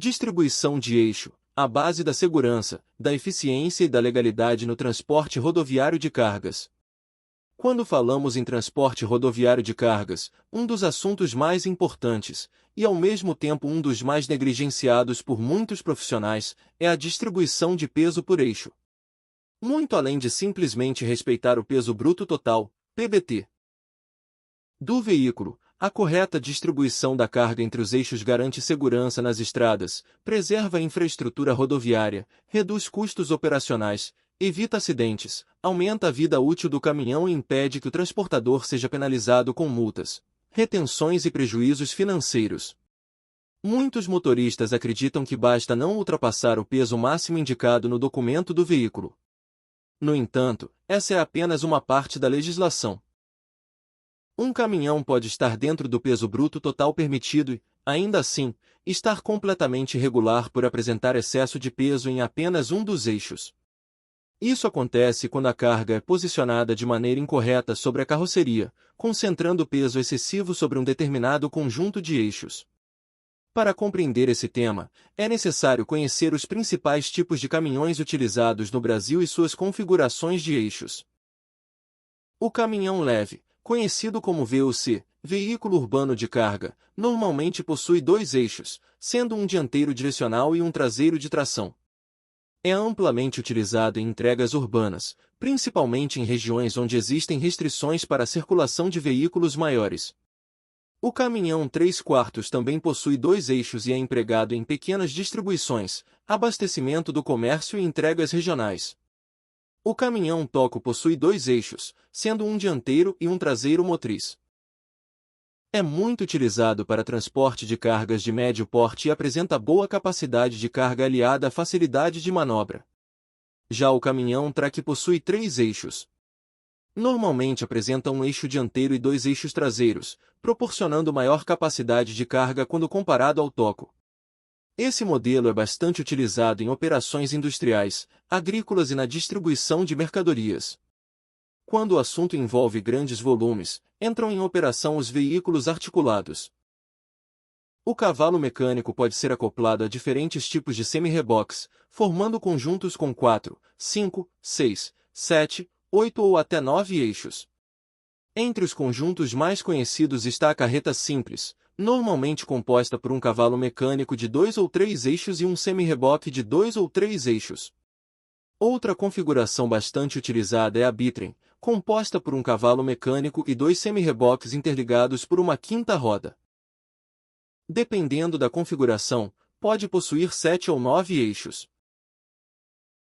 Distribuição de eixo, a base da segurança, da eficiência e da legalidade no transporte rodoviário de cargas. Quando falamos em transporte rodoviário de cargas, um dos assuntos mais importantes, e ao mesmo tempo um dos mais negligenciados por muitos profissionais, é a distribuição de peso por eixo. Muito além de simplesmente respeitar o peso bruto total, PBT, do veículo, a correta distribuição da carga entre os eixos garante segurança nas estradas, preserva a infraestrutura rodoviária, reduz custos operacionais, evita acidentes, aumenta a vida útil do caminhão e impede que o transportador seja penalizado com multas, retenções e prejuízos financeiros. Muitos motoristas acreditam que basta não ultrapassar o peso máximo indicado no documento do veículo. No entanto, essa é apenas uma parte da legislação. Um caminhão pode estar dentro do peso bruto total permitido e, ainda assim, estar completamente irregular por apresentar excesso de peso em apenas um dos eixos. Isso acontece quando a carga é posicionada de maneira incorreta sobre a carroceria, concentrando peso excessivo sobre um determinado conjunto de eixos. Para compreender esse tema, é necessário conhecer os principais tipos de caminhões utilizados no Brasil e suas configurações de eixos. O caminhão leve, conhecido como VUC, veículo urbano de carga, normalmente possui dois eixos, sendo um dianteiro direcional e um traseiro de tração. É amplamente utilizado em entregas urbanas, principalmente em regiões onde existem restrições para a circulação de veículos maiores. O caminhão 3/4 também possui dois eixos e é empregado em pequenas distribuições, abastecimento do comércio e entregas regionais. O caminhão toco possui dois eixos, sendo um dianteiro e um traseiro motriz. É muito utilizado para transporte de cargas de médio porte e apresenta boa capacidade de carga aliada à facilidade de manobra. Já o caminhão track possui três eixos. Normalmente apresenta um eixo dianteiro e dois eixos traseiros, proporcionando maior capacidade de carga quando comparado ao toco. Esse modelo é bastante utilizado em operações industriais, agrícolas e na distribuição de mercadorias. Quando o assunto envolve grandes volumes, entram em operação os veículos articulados. O cavalo mecânico pode ser acoplado a diferentes tipos de semi-reboques, formando conjuntos com 4, 5, 6, 7, 8 ou até 9 eixos. Entre os conjuntos mais conhecidos está a carreta simples, normalmente composta por um cavalo mecânico de 2 ou 3 eixos e um semi-reboque de 2 ou 3 eixos. Outra configuração bastante utilizada é a bitrem, composta por um cavalo mecânico e dois semi-reboques interligados por uma quinta roda. Dependendo da configuração, pode possuir 7 ou 9 eixos.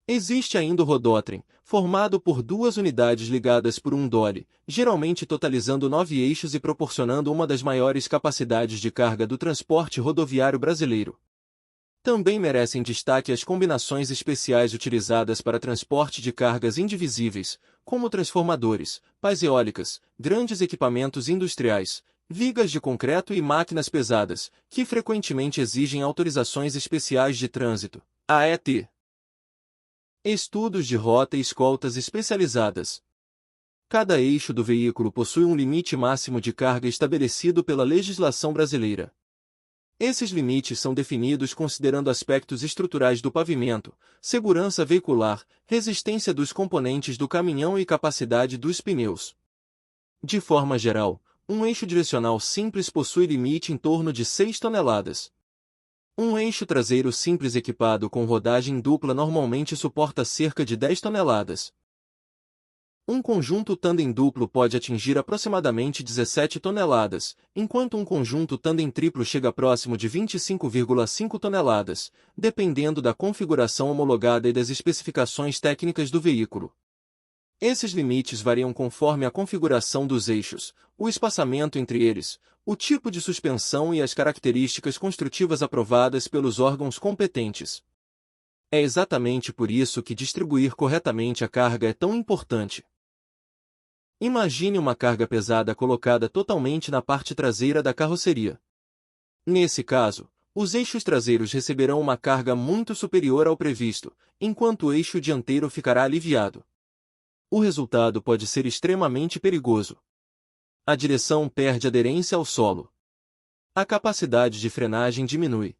Existe ainda o rodótrem, formado por duas unidades ligadas por um dolly, geralmente totalizando 9 eixos e proporcionando uma das maiores capacidades de carga do transporte rodoviário brasileiro. Também merecem destaque as combinações especiais utilizadas para transporte de cargas indivisíveis, como transformadores, pás eólicas, grandes equipamentos industriais, vigas de concreto e máquinas pesadas, que frequentemente exigem autorizações especiais de trânsito, AET. Estudos de rota e escoltas especializadas. Cada eixo do veículo possui um limite máximo de carga estabelecido pela legislação brasileira. Esses limites são definidos considerando aspectos estruturais do pavimento, segurança veicular, resistência dos componentes do caminhão e capacidade dos pneus. De forma geral, um eixo direcional simples possui limite em torno de 6 toneladas. Um eixo traseiro simples equipado com rodagem dupla normalmente suporta cerca de 10 toneladas. Um conjunto tandem duplo pode atingir aproximadamente 17 toneladas, enquanto um conjunto tandem triplo chega próximo de 25,5 toneladas, dependendo da configuração homologada e das especificações técnicas do veículo. Esses limites variam conforme a configuração dos eixos, o espaçamento entre eles, o tipo de suspensão e as características construtivas aprovadas pelos órgãos competentes. É exatamente por isso que distribuir corretamente a carga é tão importante. Imagine uma carga pesada colocada totalmente na parte traseira da carroceria. Nesse caso, os eixos traseiros receberão uma carga muito superior ao previsto, enquanto o eixo dianteiro ficará aliviado. O resultado pode ser extremamente perigoso. A direção perde aderência ao solo. A capacidade de frenagem diminui.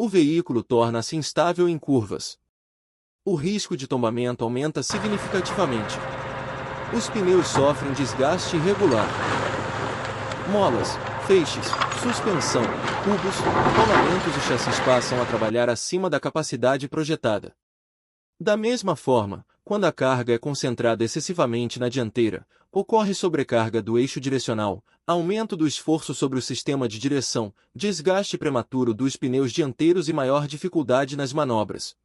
O veículo torna-se instável em curvas. O risco de tombamento aumenta significativamente. Os pneus sofrem desgaste irregular. Molas, feixes, suspensão, cubos, rolamentos e chassis passam a trabalhar acima da capacidade projetada. Da mesma forma, quando a carga é concentrada excessivamente na dianteira, ocorre sobrecarga do eixo direcional, aumento do esforço sobre o sistema de direção, desgaste prematuro dos pneus dianteiros e maior dificuldade nas manobras.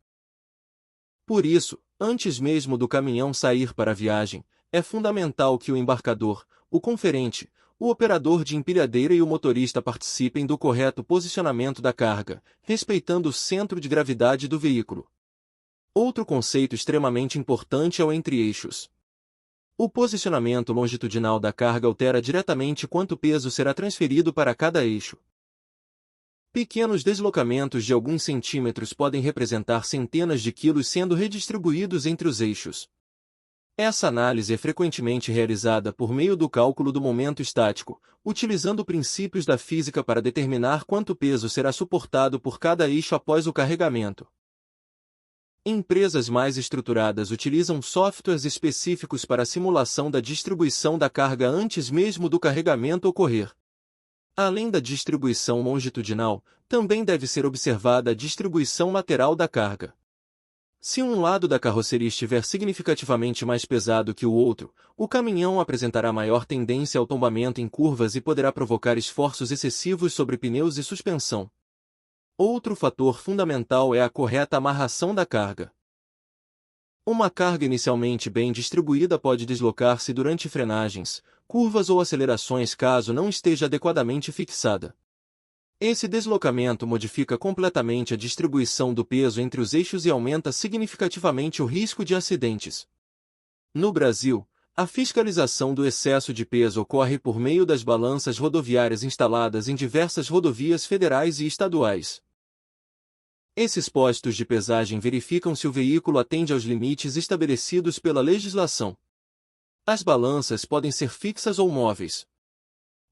Por isso, antes mesmo do caminhão sair para a viagem, é fundamental que o embarcador, o conferente, o operador de empilhadeira e o motorista participem do correto posicionamento da carga, respeitando o centro de gravidade do veículo. Outro conceito extremamente importante é o entre-eixos. O posicionamento longitudinal da carga altera diretamente quanto peso será transferido para cada eixo. Pequenos deslocamentos de alguns centímetros podem representar centenas de quilos sendo redistribuídos entre os eixos. Essa análise é frequentemente realizada por meio do cálculo do momento estático, utilizando princípios da física para determinar quanto peso será suportado por cada eixo após o carregamento. Empresas mais estruturadas utilizam softwares específicos para a simulação da distribuição da carga antes mesmo do carregamento ocorrer. Além da distribuição longitudinal, também deve ser observada a distribuição lateral da carga. Se um lado da carroceria estiver significativamente mais pesado que o outro, o caminhão apresentará maior tendência ao tombamento em curvas e poderá provocar esforços excessivos sobre pneus e suspensão. Outro fator fundamental é a correta amarração da carga. Uma carga inicialmente bem distribuída pode deslocar-se durante frenagens, curvas ou acelerações caso não esteja adequadamente fixada. Esse deslocamento modifica completamente a distribuição do peso entre os eixos e aumenta significativamente o risco de acidentes. No Brasil, a fiscalização do excesso de peso ocorre por meio das balanças rodoviárias instaladas em diversas rodovias federais e estaduais. Esses postos de pesagem verificam se o veículo atende aos limites estabelecidos pela legislação. As balanças podem ser fixas ou móveis.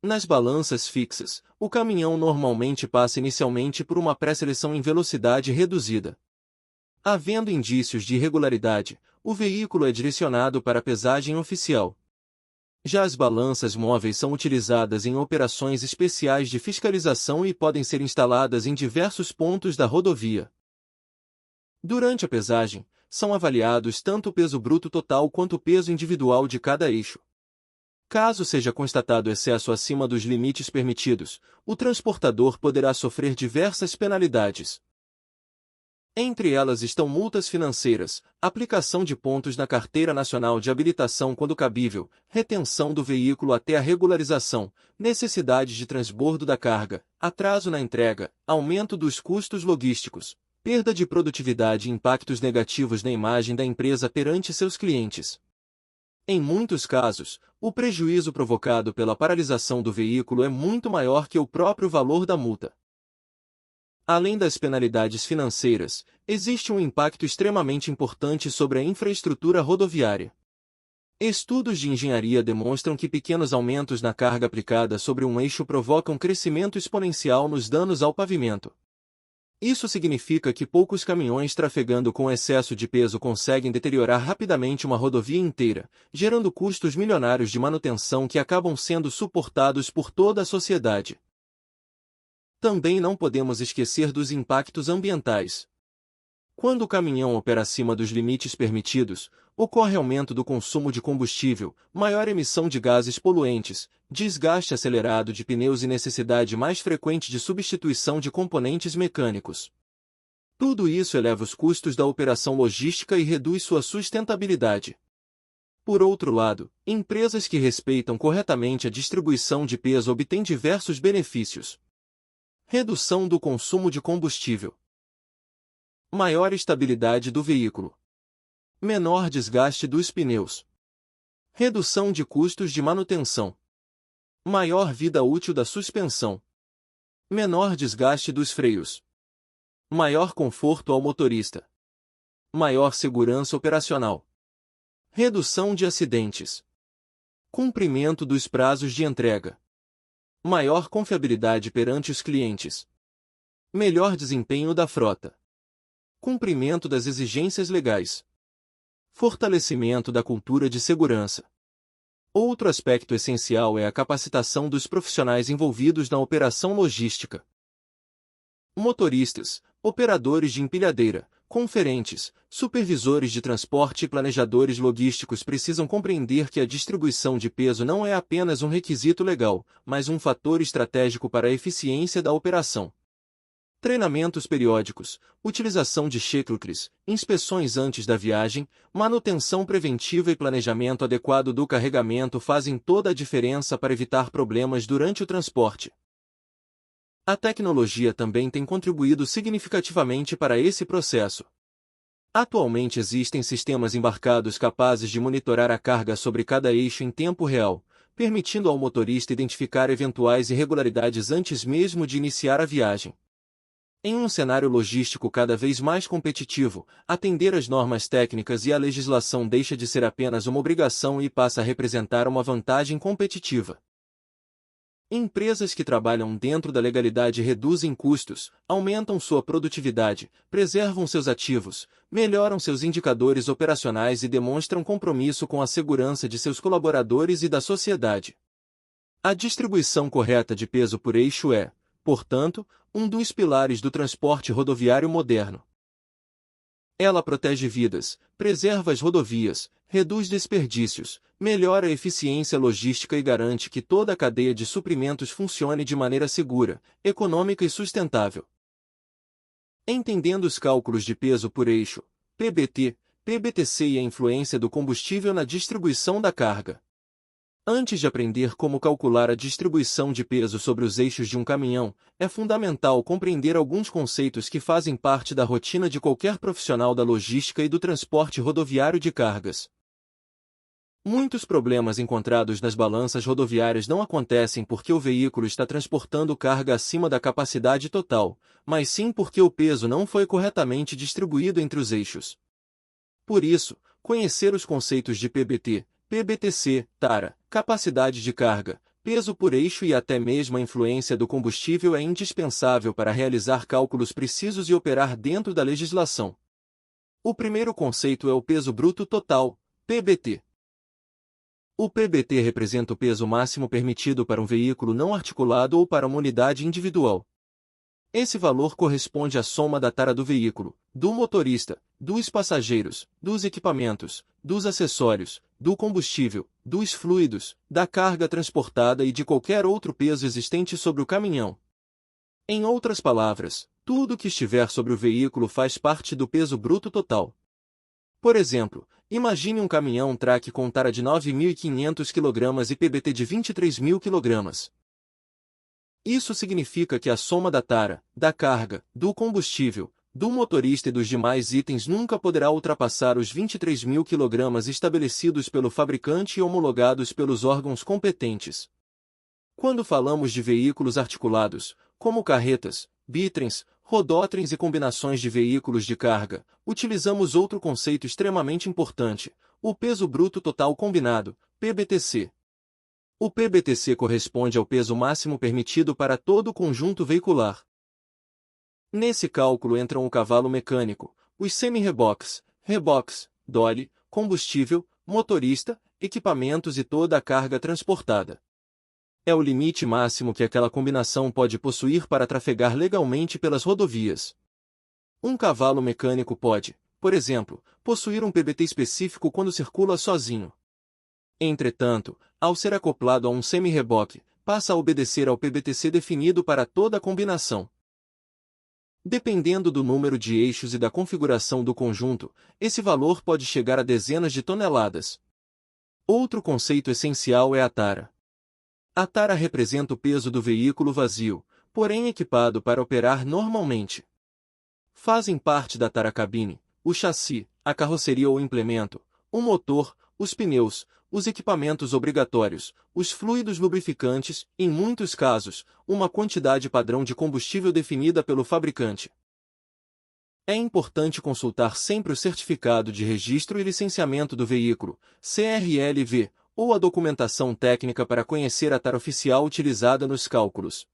Nas balanças fixas, o caminhão normalmente passa inicialmente por uma pré-seleção em velocidade reduzida. Havendo indícios de irregularidade, o veículo é direcionado para a pesagem oficial. Já as balanças móveis são utilizadas em operações especiais de fiscalização e podem ser instaladas em diversos pontos da rodovia. Durante a pesagem, são avaliados tanto o peso bruto total quanto o peso individual de cada eixo. Caso seja constatado excesso acima dos limites permitidos, o transportador poderá sofrer diversas penalidades. Entre elas estão multas financeiras, aplicação de pontos na Carteira Nacional de Habilitação quando cabível, retenção do veículo até a regularização, necessidade de transbordo da carga, atraso na entrega, aumento dos custos logísticos, perda de produtividade e impactos negativos na imagem da empresa perante seus clientes. Em muitos casos, o prejuízo provocado pela paralisação do veículo é muito maior que o próprio valor da multa. Além das penalidades financeiras, existe um impacto extremamente importante sobre a infraestrutura rodoviária. Estudos de engenharia demonstram que pequenos aumentos na carga aplicada sobre um eixo provocam crescimento exponencial nos danos ao pavimento. Isso significa que poucos caminhões trafegando com excesso de peso conseguem deteriorar rapidamente uma rodovia inteira, gerando custos milionários de manutenção que acabam sendo suportados por toda a sociedade. Também não podemos esquecer dos impactos ambientais. Quando o caminhão opera acima dos limites permitidos, ocorre aumento do consumo de combustível, maior emissão de gases poluentes, desgaste acelerado de pneus e necessidade mais frequente de substituição de componentes mecânicos. Tudo isso eleva os custos da operação logística e reduz sua sustentabilidade. Por outro lado, empresas que respeitam corretamente a distribuição de peso obtêm diversos benefícios. Redução do consumo de combustível. Maior estabilidade do veículo. Menor desgaste dos pneus. Redução de custos de manutenção. Maior vida útil da suspensão. Menor desgaste dos freios. Maior conforto ao motorista. Maior segurança operacional. Redução de acidentes. Cumprimento dos prazos de entrega. Maior confiabilidade perante os clientes. Melhor desempenho da frota. Cumprimento das exigências legais. Fortalecimento da cultura de segurança. Outro aspecto essencial é a capacitação dos profissionais envolvidos na operação logística. Motoristas, operadores de empilhadeira, conferentes, supervisores de transporte e planejadores logísticos precisam compreender que a distribuição de peso não é apenas um requisito legal, mas um fator estratégico para a eficiência da operação. Treinamentos periódicos, utilização de checklists, inspeções antes da viagem, manutenção preventiva e planejamento adequado do carregamento fazem toda a diferença para evitar problemas durante o transporte. A tecnologia também tem contribuído significativamente para esse processo. Atualmente existem sistemas embarcados capazes de monitorar a carga sobre cada eixo em tempo real, permitindo ao motorista identificar eventuais irregularidades antes mesmo de iniciar a viagem. Em um cenário logístico cada vez mais competitivo, atender às normas técnicas e à legislação deixa de ser apenas uma obrigação e passa a representar uma vantagem competitiva. Empresas que trabalham dentro da legalidade reduzem custos, aumentam sua produtividade, preservam seus ativos, melhoram seus indicadores operacionais e demonstram compromisso com a segurança de seus colaboradores e da sociedade. A distribuição correta de peso por eixo é, portanto, um dos pilares do transporte rodoviário moderno. Ela protege vidas, preserva as rodovias, reduz desperdícios, melhora a eficiência logística e garante que toda a cadeia de suprimentos funcione de maneira segura, econômica e sustentável. Entendendo os cálculos de peso por eixo, PBT, PBTC e a influência do combustível na distribuição da carga. Antes de aprender como calcular a distribuição de peso sobre os eixos de um caminhão, é fundamental compreender alguns conceitos que fazem parte da rotina de qualquer profissional da logística e do transporte rodoviário de cargas. Muitos problemas encontrados nas balanças rodoviárias não acontecem porque o veículo está transportando carga acima da capacidade total, mas sim porque o peso não foi corretamente distribuído entre os eixos. Por isso, conhecer os conceitos de PBT, PBTC, tara, capacidade de carga, peso por eixo e até mesmo a influência do combustível é indispensável para realizar cálculos precisos e operar dentro da legislação. O primeiro conceito é o peso bruto total, PBT. O PBT representa o peso máximo permitido para um veículo não articulado ou para uma unidade individual. Esse valor corresponde à soma da tara do veículo, do motorista, dos passageiros, dos equipamentos, dos acessórios, do combustível, dos fluidos, da carga transportada e de qualquer outro peso existente sobre o caminhão. Em outras palavras, tudo que estiver sobre o veículo faz parte do peso bruto total. Por exemplo, imagine um caminhão-traque com tara de 9.500 kg e PBT de 23.000 kg. Isso significa que a soma da tara, da carga, do combustível, do motorista e dos demais itens nunca poderá ultrapassar os 23.000 kg estabelecidos pelo fabricante e homologados pelos órgãos competentes. Quando falamos de veículos articulados, como carretas, bitrens, rodótrens e combinações de veículos de carga, utilizamos outro conceito extremamente importante, o peso bruto total combinado, PBTC. O PBTC corresponde ao peso máximo permitido para todo o conjunto veicular. Nesse cálculo entram o cavalo mecânico, os semi-reboques, reboques, dolly, combustível, motorista, equipamentos e toda a carga transportada. É o limite máximo que aquela combinação pode possuir para trafegar legalmente pelas rodovias. Um cavalo mecânico pode, por exemplo, possuir um PBT específico quando circula sozinho. Entretanto, ao ser acoplado a um semi-reboque, passa a obedecer ao PBTC definido para toda a combinação. Dependendo do número de eixos e da configuração do conjunto, esse valor pode chegar a dezenas de toneladas. Outro conceito essencial é a tara. A tara representa o peso do veículo vazio, porém equipado para operar normalmente. Fazem parte da tara cabine, o chassi, a carroceria ou implemento, o motor, os pneus, os equipamentos obrigatórios, os fluidos lubrificantes, em muitos casos, uma quantidade padrão de combustível definida pelo fabricante. É importante consultar sempre o certificado de registro e licenciamento do veículo, CRLV, ou a documentação técnica para conhecer a tara oficial utilizada nos cálculos.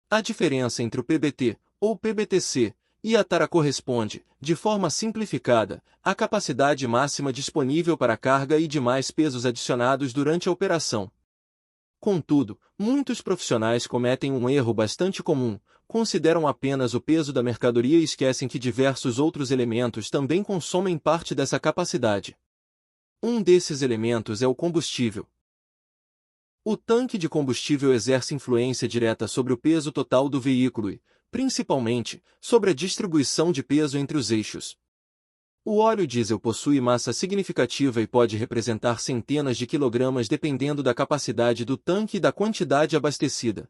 A diferença entre o PBT, ou PBTC, e a tara corresponde, de forma simplificada, à capacidade máxima disponível para carga e demais pesos adicionados durante a operação. Contudo, muitos profissionais cometem um erro bastante comum, consideram apenas o peso da mercadoria e esquecem que diversos outros elementos também consomem parte dessa capacidade. Um desses elementos é o combustível. O tanque de combustível exerce influência direta sobre o peso total do veículo e, principalmente, sobre a distribuição de peso entre os eixos. O óleo diesel possui massa significativa e pode representar centenas de quilogramas dependendo da capacidade do tanque e da quantidade abastecida.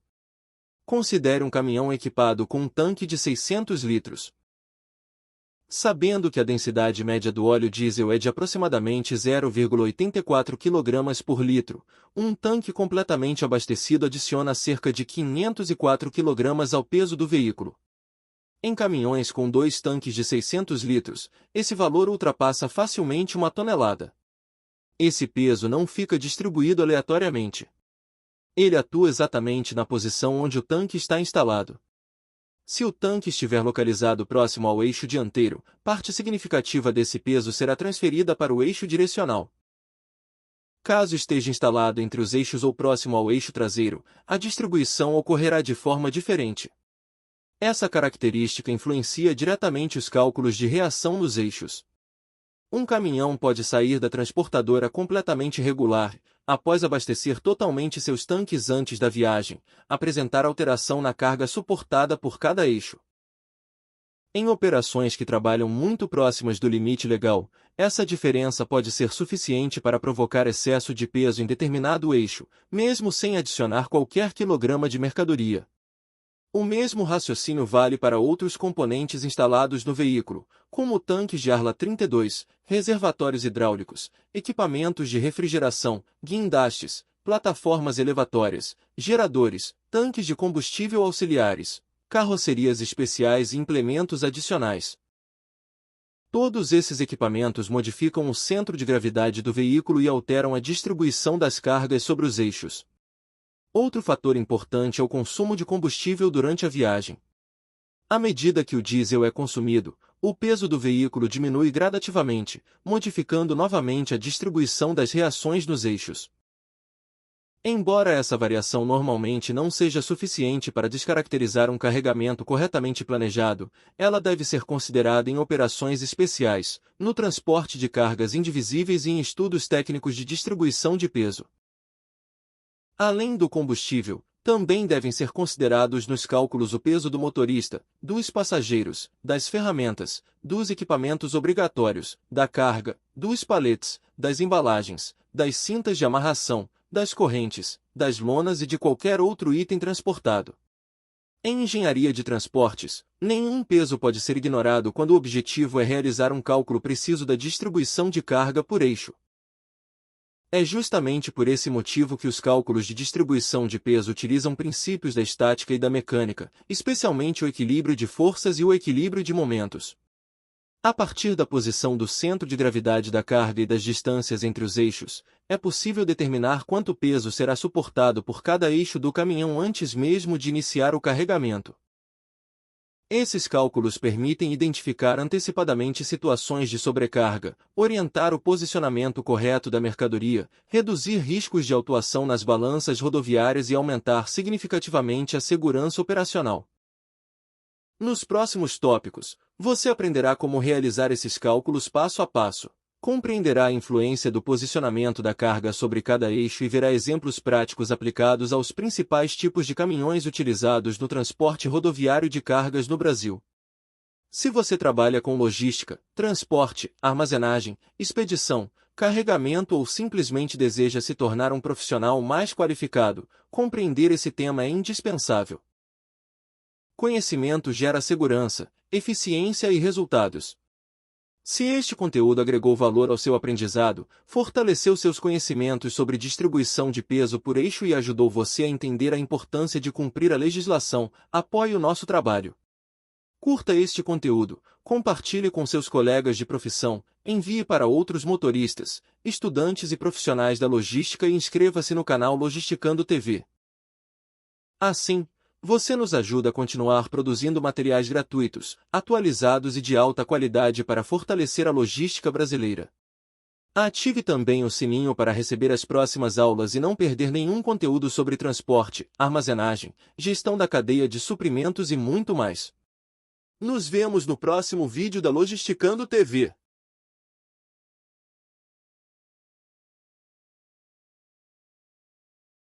Considere um caminhão equipado com um tanque de 600 litros. Sabendo que a densidade média do óleo diesel é de aproximadamente 0,84 kg por litro, um tanque completamente abastecido adiciona cerca de 504 kg ao peso do veículo. Em caminhões com 2 tanques de 600 litros, esse valor ultrapassa facilmente 1 tonelada. Esse peso não fica distribuído aleatoriamente. Ele atua exatamente na posição onde o tanque está instalado. Se o tanque estiver localizado próximo ao eixo dianteiro, parte significativa desse peso será transferida para o eixo direcional. Caso esteja instalado entre os eixos ou próximo ao eixo traseiro, a distribuição ocorrerá de forma diferente. Essa característica influencia diretamente os cálculos de reação nos eixos. Um caminhão pode sair da transportadora completamente regular, após abastecer totalmente seus tanques antes da viagem, apresentar alteração na carga suportada por cada eixo. Em operações que trabalham muito próximas do limite legal, essa diferença pode ser suficiente para provocar excesso de peso em determinado eixo, mesmo sem adicionar qualquer quilograma de mercadoria. O mesmo raciocínio vale para outros componentes instalados no veículo, como tanques de ar 32, reservatórios hidráulicos, equipamentos de refrigeração, guindastes, plataformas elevatórias, geradores, tanques de combustível auxiliares, carrocerias especiais e implementos adicionais. Todos esses equipamentos modificam o centro de gravidade do veículo e alteram a distribuição das cargas sobre os eixos. Outro fator importante é o consumo de combustível durante a viagem. À medida que o diesel é consumido, o peso do veículo diminui gradativamente, modificando novamente a distribuição das reações nos eixos. Embora essa variação normalmente não seja suficiente para descaracterizar um carregamento corretamente planejado, ela deve ser considerada em operações especiais, no transporte de cargas indivisíveis e em estudos técnicos de distribuição de peso. Além do combustível, também devem ser considerados nos cálculos o peso do motorista, dos passageiros, das ferramentas, dos equipamentos obrigatórios, da carga, dos paletes, das embalagens, das cintas de amarração, das correntes, das lonas e de qualquer outro item transportado. Em engenharia de transportes, nenhum peso pode ser ignorado quando o objetivo é realizar um cálculo preciso da distribuição de carga por eixo. É justamente por esse motivo que os cálculos de distribuição de peso utilizam princípios da estática e da mecânica, especialmente o equilíbrio de forças e o equilíbrio de momentos. A partir da posição do centro de gravidade da carga e das distâncias entre os eixos, é possível determinar quanto peso será suportado por cada eixo do caminhão antes mesmo de iniciar o carregamento. Esses cálculos permitem identificar antecipadamente situações de sobrecarga, orientar o posicionamento correto da mercadoria, reduzir riscos de autuação nas balanças rodoviárias e aumentar significativamente a segurança operacional. Nos próximos tópicos, você aprenderá como realizar esses cálculos passo a passo, compreenderá a influência do posicionamento da carga sobre cada eixo e verá exemplos práticos aplicados aos principais tipos de caminhões utilizados no transporte rodoviário de cargas no Brasil. Se você trabalha com logística, transporte, armazenagem, expedição, carregamento ou simplesmente deseja se tornar um profissional mais qualificado, compreender esse tema é indispensável. Conhecimento gera segurança, eficiência e resultados. Se este conteúdo agregou valor ao seu aprendizado, fortaleceu seus conhecimentos sobre distribuição de peso por eixo e ajudou você a entender a importância de cumprir a legislação, apoie o nosso trabalho. Curta este conteúdo, compartilhe com seus colegas de profissão, envie para outros motoristas, estudantes e profissionais da logística e inscreva-se no canal Logisticando TV. Assim, Você nos ajuda a continuar produzindo materiais gratuitos, atualizados e de alta qualidade para fortalecer a logística brasileira. Ative também o sininho para receber as próximas aulas e não perder nenhum conteúdo sobre transporte, armazenagem, gestão da cadeia de suprimentos e muito mais. Nos vemos no próximo vídeo da Logisticando TV.